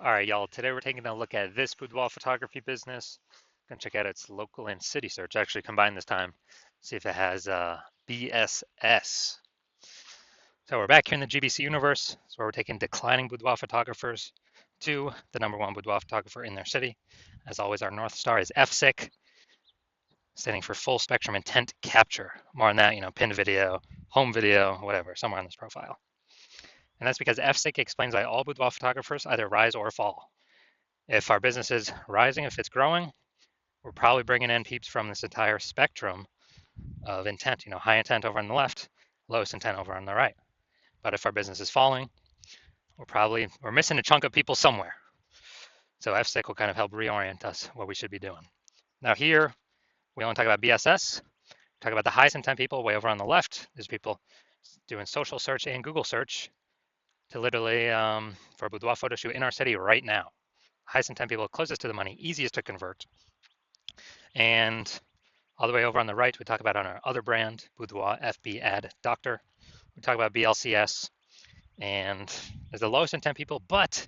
All right, y'all. Today we're taking a look at this boudoir photography business. Gonna check out its local and city search. Actually, combined this time. See if it has BSS. So we're back here in the GBC universe. So we're taking declining boudoir photographers to the number one boudoir photographer in their city. As always, our North Star is FSIC, standing for Full Spectrum Intent Capture. More on that, pinned video, home video, whatever, somewhere on this profile. And that's because FSIC explains why all boudoir photographers either rise or fall. If our business is rising, if it's growing, we're probably bringing in peeps from this entire spectrum of intent, high intent over on the left, lowest intent over on the right. But if our business is falling, we're missing a chunk of people somewhere. So FSIC will kind of help reorient us what we should be doing. Now here, we only talk about BSS, talk about the highest intent people way over on the left. There's people doing social search and Google search to literally for a boudoir photo shoot in our city right now. Highest intent people closest to the money, easiest to convert. And all the way over on the right, we talk about on our other brand, Boudoir FB Ad Doctor. We talk about BLCS, and there's the lowest intent people, but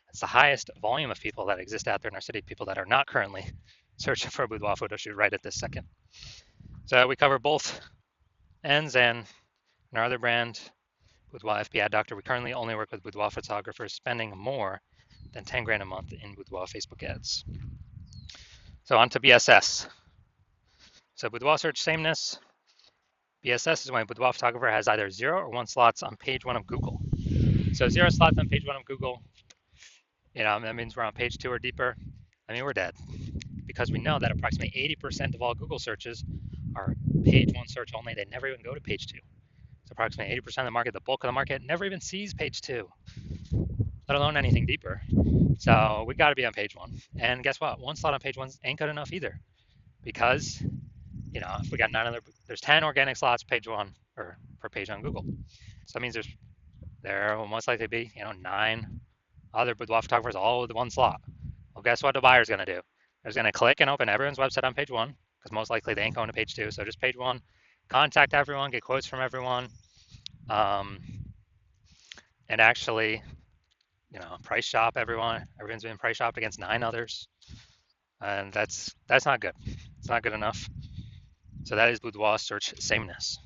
it's the highest volume of people that exist out there in our city, people that are not currently searching for a boudoir photo shoot right at this second. So we cover both ends, and in our other brand, Boudoir FB Ad Doctor, we currently only work with boudoir photographers spending more than 10 grand a month in boudoir Facebook ads. So on to BSS. So boudoir search sameness. BSS is when a boudoir photographer has either 0 or 1 slots on page 1 of Google. So 0 slots on page 1 of Google, that means we're on page 2 or deeper. We're dead, because we know that approximately 80% of all Google searches are page 1 search only. They never even go to page 2. So approximately 80% of the market, the bulk of the market, never even sees page 2, let alone anything deeper. So we got to be on page 1. And guess what? 1 slot on page 1 ain't good enough either, because if we got there's 10 organic slots page 1 or per page on Google. So that means there will most likely be 9 other boudoir photographers all with 1 slot. Well, guess what the buyer's going to do? They're going to click and open everyone's website on page 1, because most likely they ain't going to page 2. So just page 1, contact everyone, get quotes from everyone, and actually, price shop everyone. Everyone's been price shopped against 9 others, and that's not good. It's not good enough. So that is boudoir search sameness.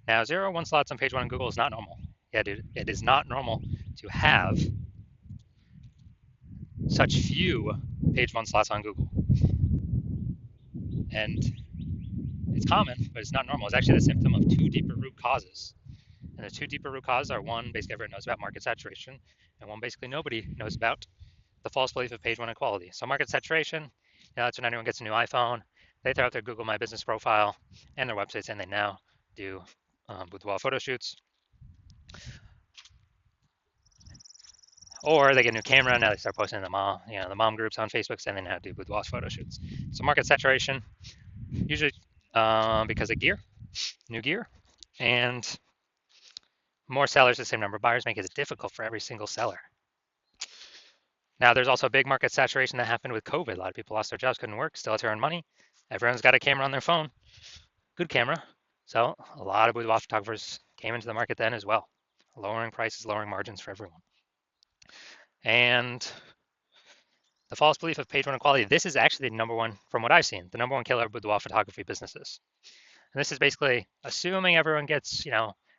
Now, 0 or 1 slots on page 1 on Google is not normal. Yeah, dude, it is not normal to have such few page 1 slots on Google. And it's common, but it's not normal. It's actually the symptom of 2 deeper root causes. And the 2 deeper root causes are, one, basically everyone knows about market saturation, and one, basically nobody knows about the false belief of page 1 equality. So market saturation, that's when anyone gets a new iPhone, they throw out their Google My Business profile and their websites, and they now do boudoir photo shoots. Or they get a new camera, now they start posting the mom groups on Facebook, saying they know how to do boudoir photo shoots. So market saturation, usually because of new gear, and more sellers, the same number of buyers, make it difficult for every single seller. Now, there's also a big market saturation that happened with COVID. A lot of people lost their jobs, couldn't work, still had to earn money. Everyone's got a camera on their phone, good camera. So a lot of boudoir photographers came into the market then as well, lowering prices, lowering margins for everyone. And the false belief of page 1 equality, this is actually the number one, from what I've seen, the number one killer of boudoir photography businesses. And this is basically assuming everyone gets,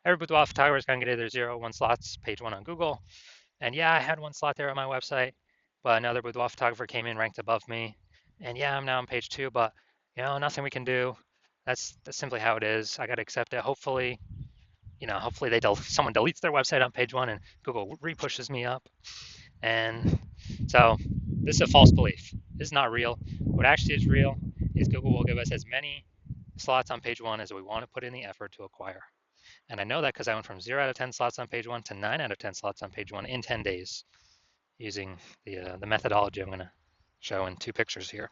every boudoir photographer is going to get either 0 or 1 slots, page 1 on Google. And yeah, I had 1 slot there on my website, but another boudoir photographer came in, ranked above me. And yeah, I'm now on page 2, but nothing we can do. That's simply how it is. I got to accept it. Hopefully, someone deletes their website on page 1 and Google repushes me up. And so this is a false belief. This is not real. What actually is real is Google will give us as many slots on page 1 as we want to put in the effort to acquire. And I know that because I went from 0 out of 10 slots on page 1 to 9 out of 10 slots on page 1 in 10 days using the methodology I'm going to show in 2 pictures here.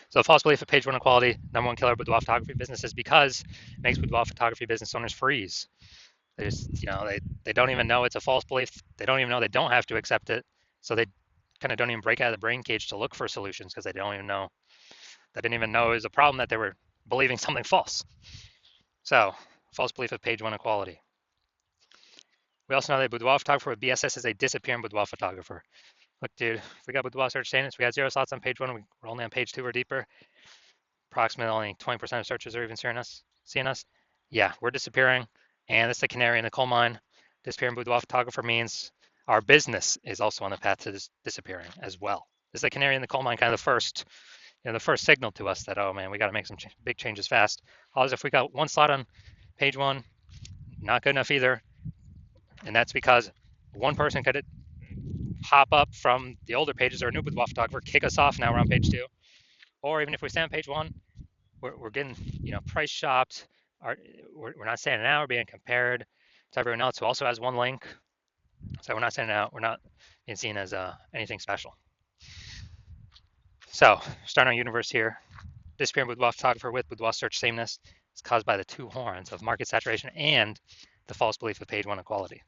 So false belief of page 1 equality, number one killer of boudoir photography business, is because it makes boudoir photography business owners freeze. They don't even know it's a false belief. They don't even know they don't have to accept it. So they kind of don't even break out of the brain cage to look for solutions, because they didn't even know it was a problem, that they were believing something false. So false belief of page 1 equality. We also know that Boudoir photographer with BSS is a disappearing Boudoir photographer. Look, dude, if we got Boudoir search statements, we got 0 slots on page 1, we're only on page 2 or deeper. Approximately only 20% of searches are even seeing us. Yeah, we're disappearing, and it's the canary in the coal mine. Disappearing Boudoir photographer means our business is also on the path to disappearing as well. This is the canary in the coal mine, kind of the first signal to us that, oh man, we got to make some big changes fast. Otherwise, if we got 1 slot on page 1, not good enough either, and that's because one person could hop up from the older pages or a new Boudoir photographer, kick us off. Now we're on page 2, or even if we stay on page 1, we're getting price shopped. We're not standing out. We're being compared to everyone else who also has one link. So we're not standing out. We're not being seen as anything special. So starting our universe here. Disappearing Boudoir photographer with Boudoir search sameness is caused by the 2 horns of market saturation and the false belief of page 1 equality.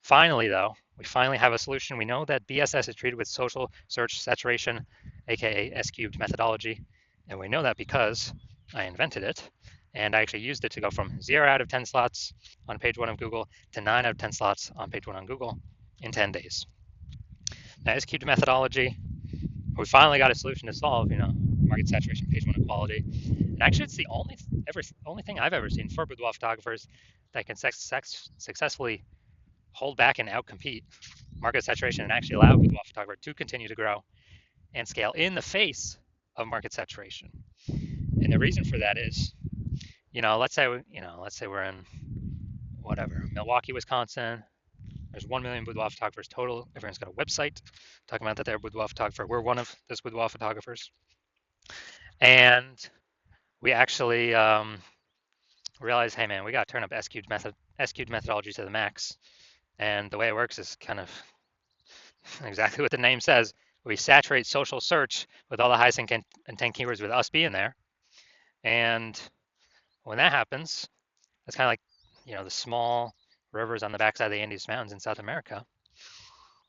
Finally, though, we finally have a solution. We know that BSS is treated with social search saturation, aka S-cubed methodology, and we know that because I invented it, and I actually used it to go from 0 out of 10 slots on page 1 of Google to 9 out of 10 slots on page 1 on Google in 10 days. Now, S-cubed methodology, we finally got a solution to solve, market saturation, page 1 equality. And actually, it's the only thing I've ever seen for boudoir photographers that can successfully hold back and outcompete market saturation and actually allow boudoir photographer to continue to grow and scale in the face of market saturation. And the reason for that is, let's say we're in Milwaukee, Wisconsin. There's 1 million boudoir photographers total. Everyone's got a website talking about that they're a boudoir photographer. We're one of those boudoir photographers. And we actually realized, hey man, we got to turn up S-cubed methodology to the max. And the way it works is kind of exactly what the name says. We saturate social search with all the highest intent keywords with us being there. And when that happens, it's kind of like, the small rivers on the backside of the Andes Mountains in South America.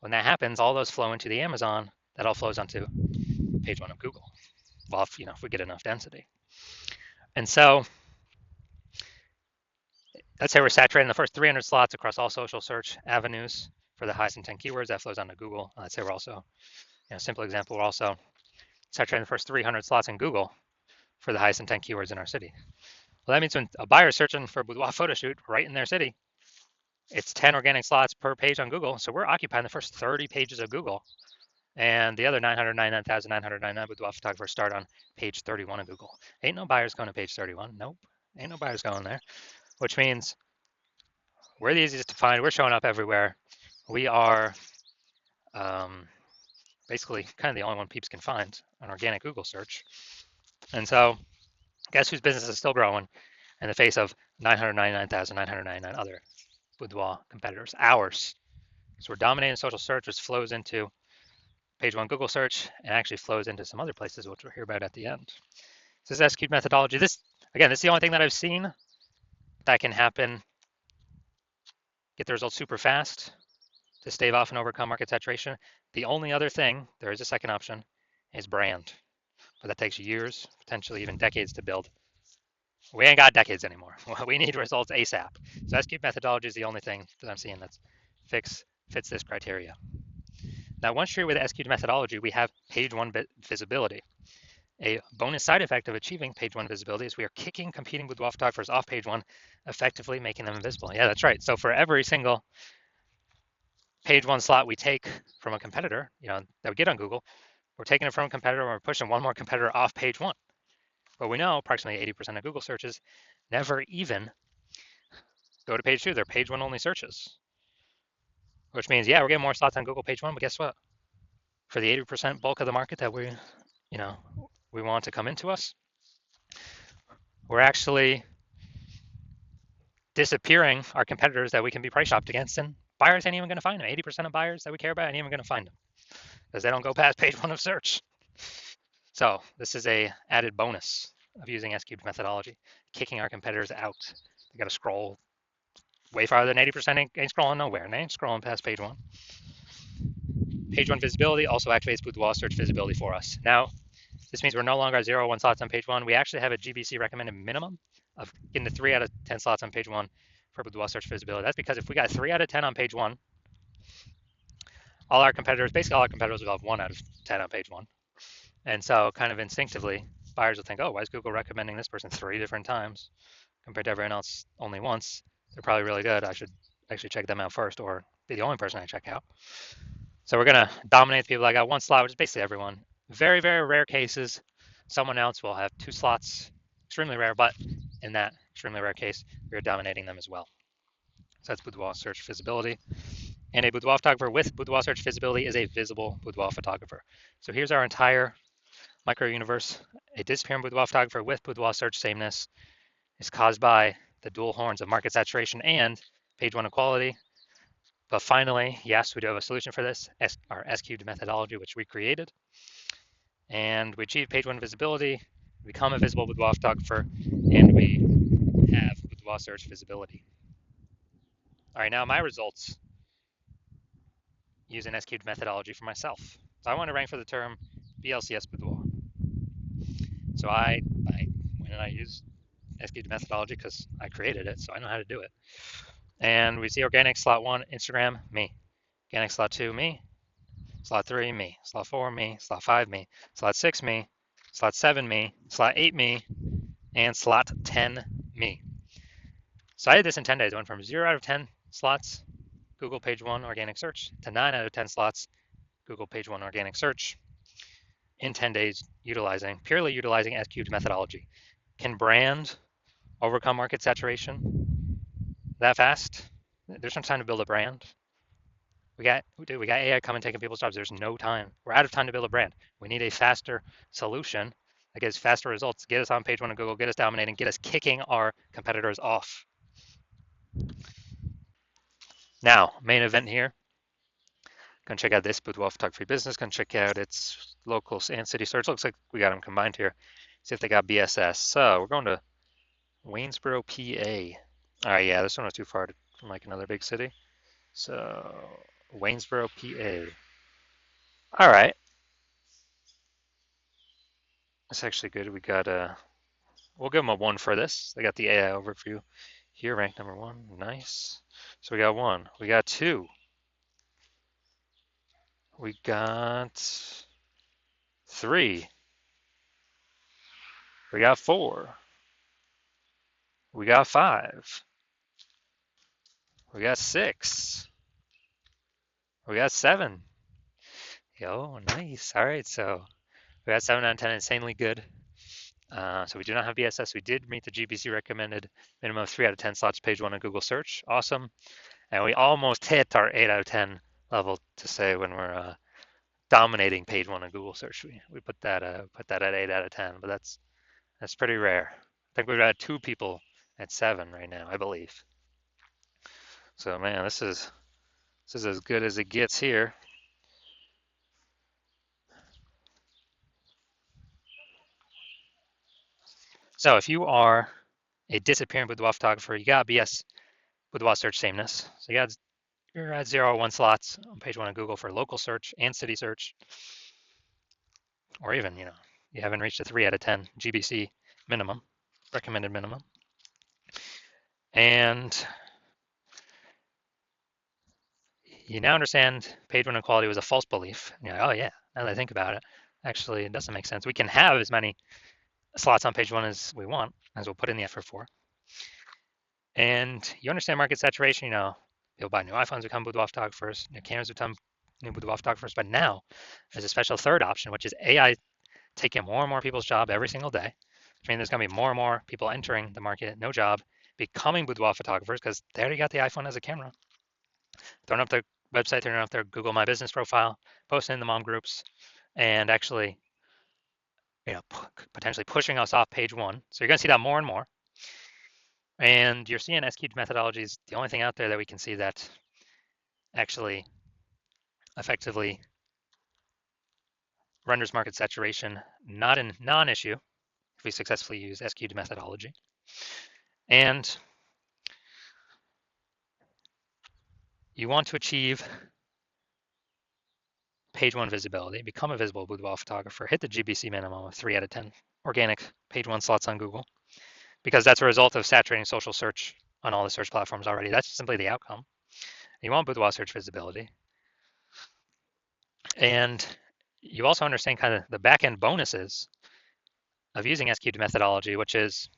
When that happens, all those flow into the Amazon. That all flows onto page 1 of Google. Well, if we get enough density. And so let's say we're saturating the first 300 slots across all social search avenues for the highest intent keywords. That flows onto Google. Let's say we're also, simple example, we're also saturating the first 300 slots in Google for the highest intent keywords in our city. Well, that means when a buyer is searching for a boudoir photo shoot right in their city, it's 10 organic slots per page on Google. So we're occupying the first 30 pages of Google. And the other 999,999 boudoir photographers start on page 31 of Google. Ain't no buyers going to page 31. Nope. Ain't no buyers going there. Which means we're the easiest to find. We're showing up everywhere. We are basically kind of the only one peeps can find on organic Google search. And so guess whose business is still growing in the face of 999,999 other boudoir competitors? Ours. So we're dominating social search, which flows into page 1 Google search and actually flows into some other places, which we'll hear about at the end. So this S-cubed methodology, this is the only thing that I've seen that can happen, get the results super fast to stave off and overcome market saturation. The only other thing, there is a second option, is brand. But that takes years, potentially even decades to build. We ain't got decades anymore. We need results ASAP. So S-cubed methodology is the only thing that I'm seeing that fits this criteria. Now, once you're with S-cubed methodology, we have page 1 visibility. A bonus side effect of achieving page 1 visibility is we are kicking competing boudoir photographers off page 1, effectively making them invisible. Yeah, that's right. So for every single page 1 slot we take from a competitor, that we get on Google, we're taking it from a competitor and we're pushing one more competitor off page 1. But we know approximately 80% of Google searches never even go to page 2. They're page 1 only searches. Which means, yeah, we're getting more slots on Google page 1, but guess what? For the 80% bulk of the market that we want to come into us, we're actually disappearing our competitors that we can be price shopped against, and buyers ain't even going to find them. 80% of buyers that we care about ain't even going to find them because they don't go past page 1 of search. So this is a added bonus of using S-cubed methodology, kicking our competitors out. They got to scroll way farther than 80%, ain't scrolling nowhere, and they ain't scrolling past page 1. Page 1 visibility also activates boudoir search visibility for us. Now, this means we're no longer at 0 or 1 slots on page 1. We actually have a GBC recommended minimum of getting to 3 out of 10 slots on page 1 for boudoir search visibility. That's because if we got 3 out of 10 on page 1, all our competitors, basically all our competitors will have 1 out of 10 on page 1. And so kind of instinctively, buyers will think, oh, why is Google recommending this person 3 different times compared to everyone else only once? They're probably really good. I should actually check them out first, or be the only person I check out. So we're going to dominate the people that got 1 slot, which is basically everyone. Very, very rare cases, someone else will have 2 slots. Extremely rare, but in that extremely rare case, we're dominating them as well. So that's boudoir search visibility. And a boudoir photographer with boudoir search visibility is a visible boudoir photographer. So here's our entire micro universe. A disappearing boudoir photographer with boudoir search sameness is caused by the dual horns of market saturation and page 1 equality. But finally, yes, we do have a solution for this, our S-cubed methodology, which we created. And we achieve page 1 visibility, become a visible boudoir photographer, and we have boudoir search visibility. All right, now my results use an S-cubed methodology for myself. So I want to rank for the term BLCS boudoir. So I use S-cubed methodology because I created it, so I know how to do it. And we see organic slot 1, Instagram, me. Organic slot 2, me. Slot 3, me. Slot 4, me. Slot 5, me. Slot 6, me. Slot 7, me. Slot 8, me. And slot 10, me. So I did this in 10 days. I went from 0 out of 10 slots, Google page 1 organic search, to 9 out of 10 slots, Google page 1 organic search in 10 days, purely utilizing S-cubed methodology. Can brand overcome market saturation that fast? There's no time to build a brand. We got AI coming taking people's jobs. There's no time. We're out of time to build a brand. We need a faster solution that gives faster results, get us on page 1 of Google, get us dominating, get us kicking our competitors off. Now, main event here. Gonna check out this boudoir photography business. Gonna check out its local and city search. Looks like we got them combined here. See if they got BSS. So we're going to Waynesboro, PA. All right, yeah, this one was too far from like another big city. So Waynesboro, PA. All right. That's actually good. We got we'll give them a 1 for this. They got the AI overview here, ranked number 1. Nice. So we got 1. We got 2. We got 3. We got 4. We got 5. We got 6. We got 7. Yo, nice. All right, so we got 7 out of 10, insanely good. So we do not have BSS. We did meet the GBC recommended minimum of 3 out of 10 slots, page 1 on Google search. Awesome. And we almost hit our 8 out of 10 level to say when we're dominating page 1 on Google search. We put that at 8 out of 10, but that's pretty rare. I think we've got 2 people at 7 right now, I believe. So man, this is as good as it gets here. So if you are a disappearing boudoir photographer, you got BS boudoir search sameness. So you're at 0 or 1 slots on page 1 of Google for local search and city search, or even you haven't reached a 3 out of 10 GBC minimum, recommended minimum, and you now understand page 1 equality was a false belief. And you're like, oh yeah, now that I think about it, actually it doesn't make sense. We can have as many slots on page 1 as we want, as we'll put in the effort for. And you understand market saturation, people buy new iPhones become boudoir photographers, new cameras become new boudoir photographers, but now there's a special third option, which is AI taking more and more people's job every single day. Which means there's gonna be more and more people entering the market, no job, becoming boudoir photographers because they already got the iPhone as a camera. Throwing up their website, throwing up their Google My Business profile, posting in the mom groups, and actually potentially pushing us off page 1. So you're gonna see that more and more. And your CNS-cubed methodology is the only thing out there that we can see that actually effectively renders market saturation not a non-issue if we successfully use S-cubed methodology. And you want to achieve page 1 visibility, become a visible boudoir photographer, hit the GBC minimum of 3 out of 10 organic page 1 slots on Google, because that's a result of saturating social search on all the search platforms already. That's simply the outcome. You want Boudoir search visibility. And you also understand kind of the back-end bonuses of using SQ'd methodology, which is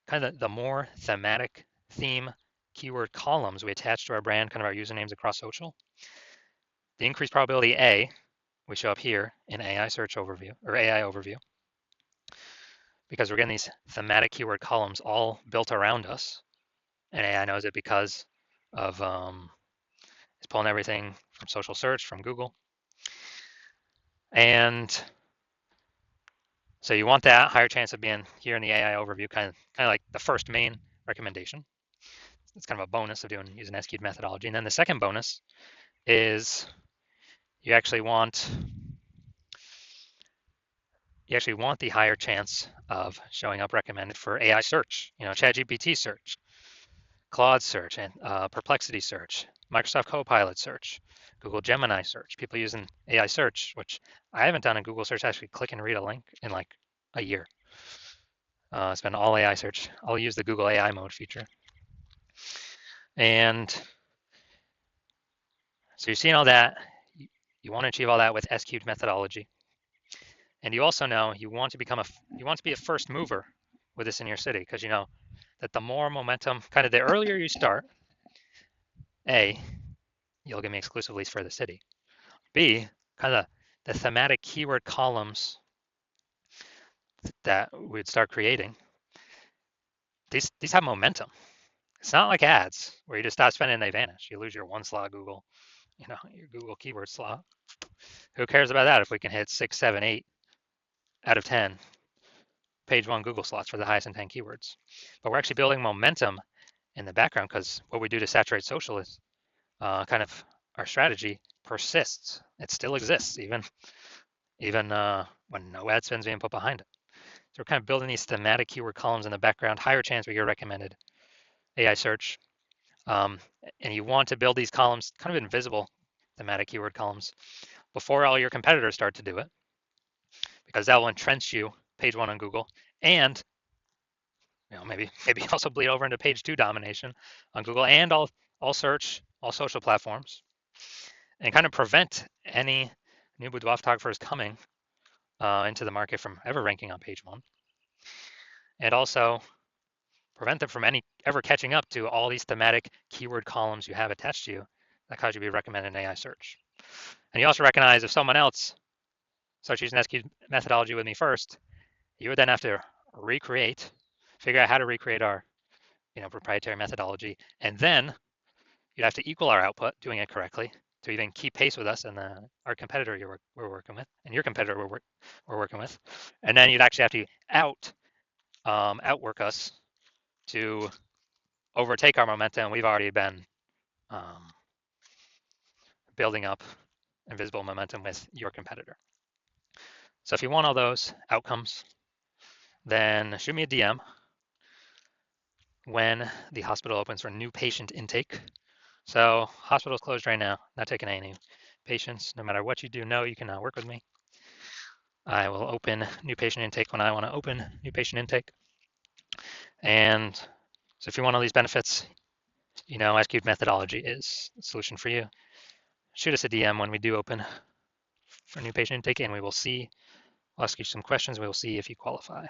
kind of the more thematic theme keyword columns we attach to our brand, kind of our usernames across social. The increased probability A, we show up here in AI search overview or AI overview, because we're getting these thematic keyword columns all built around us. And AI knows it because of it's pulling everything from social search, from Google. And so you want that higher chance of being here in the AI overview, kind of like the first main recommendation. It's kind of a bonus of using SQ'd methodology. And then the second bonus is you actually want the higher chance of showing up recommended for AI search, ChatGPT search, Claude search, and Perplexity search, Microsoft Copilot search, Google Gemini search, people using AI search, which I haven't done in Google search, actually click and read a link in like a year. It's been all AI search. I'll use the Google AI mode feature. And so you're seeing all that. You want to achieve all that with SQ'd methodology. And you also know you want to be a first mover with this in your city, because you know that the more momentum, kind of the earlier you start, A, you'll give me exclusive leads for the city. B, kind of the thematic keyword columns that we'd start creating, these have momentum. It's not like ads where you just stop spending and they vanish. You lose your one slot Google, your Google keyword slot. Who cares about that if we can hit 6, 7, 8 out of 10 page one Google slots for the highest intent keywords? But we're actually building momentum in the background, because what we do to saturate social is kind of our strategy persists. It still exists even when no ad spend's being put behind it. So we're kind of building these thematic keyword columns in the background, higher chance we get recommended AI search. And you want to build these columns, kind of invisible thematic keyword columns, before all your competitors start to do it, because that will entrench you page one on Google, and maybe also bleed over into page two domination on Google and all search, all social platforms, and kind of prevent any new boudoir photographers coming into the market from ever ranking on page one, and also prevent them from ever catching up to all these thematic keyword columns you have attached to you that cause you to be recommended in AI search. And you also recognize if someone else starts using SQ methodology with me first, you would then have to figure out how to recreate our proprietary methodology, and then you'd have to equal our output doing it correctly to even keep pace with us and our competitor we're working with, and your competitor we're working with. And then you'd actually have to outwork us to overtake our momentum we've already been building up invisible momentum with your competitor. So if you want all those outcomes, then shoot me a DM when the hospital opens for new patient intake. So hospital's closed right now, not taking any patients. No matter what you do, you can work with me. I will open new patient intake when I want to open new patient intake. And so if you want all these benefits, SQ'd methodology is the solution for you. Shoot us a DM when we do open for new patient intake, and we will see. I'll ask you some questions. We will see if you qualify.